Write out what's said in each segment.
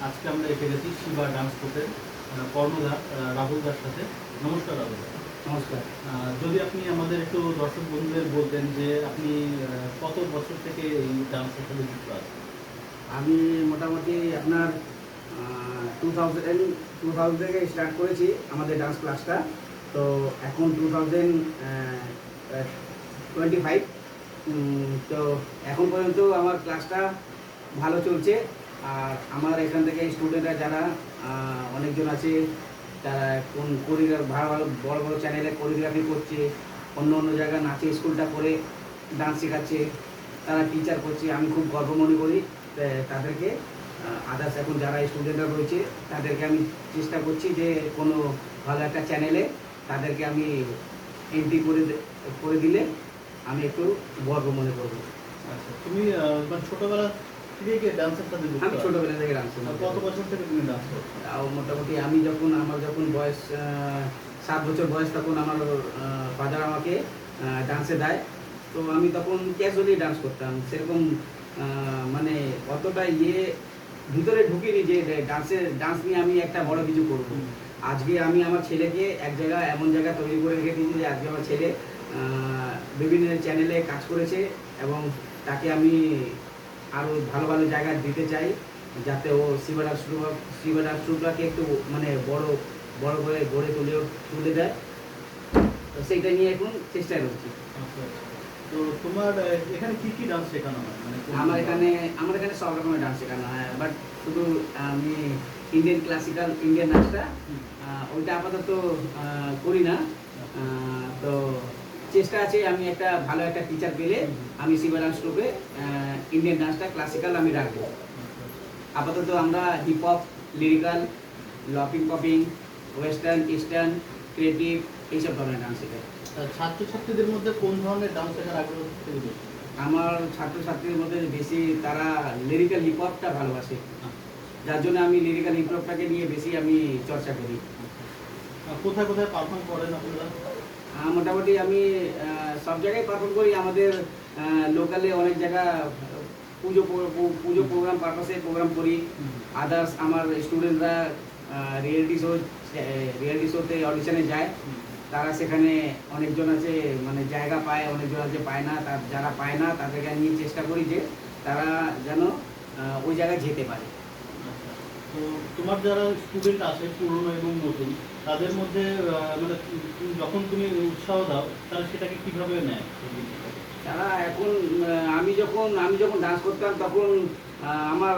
আজকে আমরা এসে গেছি শিবা ডান্স গ্রুপের কর্ণধার রাহুল দার সাথে। নমস্কার রাহুল দা। নমস্কার। যদি আপনি আমাদের একটু দর্শক বন্ধুদের বলতেন যে আপনি কত বছর থেকে এই ডান্সের সাথে যুক্ত আছেন? আমি মোটামুটি আপনার 2000 থেকে স্টার্ট করেছি আমাদের ডান্স ক্লাসটা। তো এখন 2025। তো এখন পর্যন্ত আমার ক্লাসটা ভালো চলছে। আর আমার এখান থেকে স্টুডেন্টরা যারা অনেকজন আছে, তারা কোন ভালো বড় বড় চ্যানেলে কোরিওগ্রাফি করছে, অন্য অন্য জায়গায় নাচে স্কুলটা করে ডান্স শেখাচ্ছে, তারা টিচার করছে। আমি খুব গর্ব মনে করি তাদেরকে। আদার্স এখন যারা স্টুডেন্টরা রয়েছে তাদেরকে আমি চেষ্টা করছি যে কোনো ভালো একটা চ্যানেলে তাদেরকে আমি এন্ট্রি করে দিলে আমি একটু গর্ব মনে করব। আচ্ছা, তুমি মানে ছোটবেলা থেকে কি ডান্সের সাথে যুক্ত? আমি ছোটবেলা থেকে ডান্স করি। কত বছর থেকে তুমি ডান্স করছো? তাও মোটামুটি আমার যখন বয়স 7 বছর বয়স, তখন আমার ফাদার আমাকে ডান্সে দেয়। তো আমি তখন ক্যাজুয়ালি ডান্স করতাম, সেরকম মানে অতটা ভিতরে ঢুকিনি যে ডান্স নিয়ে আমি একটা বড় কিছু করব। আজকে আমি আমার ছেলেকে এমন জায়গা তৈরি করে রেখে দিয়েছি যে আজকে আমার ছেলে বিভিন্ন চ্যানেলে কাজ করেছে, এবং তাকে আমি আরও ভালো ভালো জায়গা দিতে চাই, যাতে ও শিবা ডান্স গ্রুপটাকে একটু মানে বড় করে গড়ে তুলে দেয়। তো সেইটা নিয়ে এখন চেষ্টায় রয়েছি। আচ্ছা, তো তোমার এখানে কি কি ডান্স শেখানো হয়? মানে আমার এখানে সব রকমের ডান্স শেখানো হয়, বাট শুধু আমি ক্লাসিক্যাল ইন্ডিয়ান নাচটা ওইটা আপাতত করি না। তো চেষ্টা আছে, আমি ভালো একটা টিচার পেলে আমি শিবা ডান্স গ্রুপে ইন্ডিয়ান ডান্সটা ক্লাসিক্যাল আমি রাখবো। আপাতত আমরা হিপ হপ, লিরিক্যাল, লপিং পপিং, ওয়েস্টার্ন, ইস্টার্ন, ক্রিয়েটিভ এইসব ধরনের ডান্স শেখাই। ছাত্রছাত্রীদের মধ্যে কোন ধরনের ডান্স শেখার আগ্রহ থেকে বেশি? আমার ছাত্রছাত্রীদের মধ্যে বেশি তারা লিরিক্যাল হিপ হপটা ভালোবাসে, যার জন্য আমি লিরিক্যাল হিপ হপটাকে নিয়ে বেশি আমি চর্চা করি। কোথায় কোথায় পারফর্ম করেন আপনারা? মোটামুটি আমি সব জায়গায় পারফর্ম করি। আমাদের লোকালে অনেক জায়গা পুজো প্রোগ্রাম পারপাসে প্রোগ্রাম করি। আদার্স আমার স্টুডেন্টরা রিয়েলিটি শোতে অডিশনে যায়, তারা সেখানে অনেকজন আছে মানে জায়গা পায়, অনেকজন আছে পায় না। যারা পায় না তাদেরকে নিয়ে চেষ্টা করি যে তারা যেন ওই জায়গায় যেতে পারে। তো তোমার যারা স্টুডেন্ট আছে পুরনো এবং নতুন, তাদের মধ্যে মানে যখন তুমি উৎসাহ দাও তারা সেটাকে কিভাবে নেয়? তারা এখন আমি যখন ডান্স করতাম তখন আমার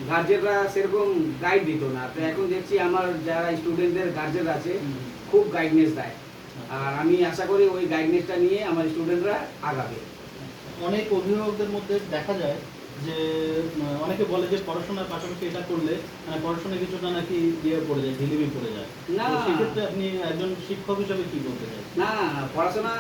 গার্জেনরা সেরকম গাইড দিত না। তো এখন দেখছি আমার যারা স্টুডেন্টদের গার্জেন আছে খুব গাইডনেস দেয়, আর আমি আশা করি ওই গাইডনেসটা নিয়ে আমার স্টুডেন্টরা আগাবে। অনেক অভিভাবকদের মধ্যে দেখা যায় যে অনেকে বলে যে পড়াশোনার পাশাপাশি এটা করলে পড়াশোনা কিছুটা নাকি পড়ে যায়, ঢিলিমি পড়ে যায়। না, সেক্ষেত্রে আপনি একজন শিক্ষক হিসেবে কি বলতে চাই? না, পড়াশোনা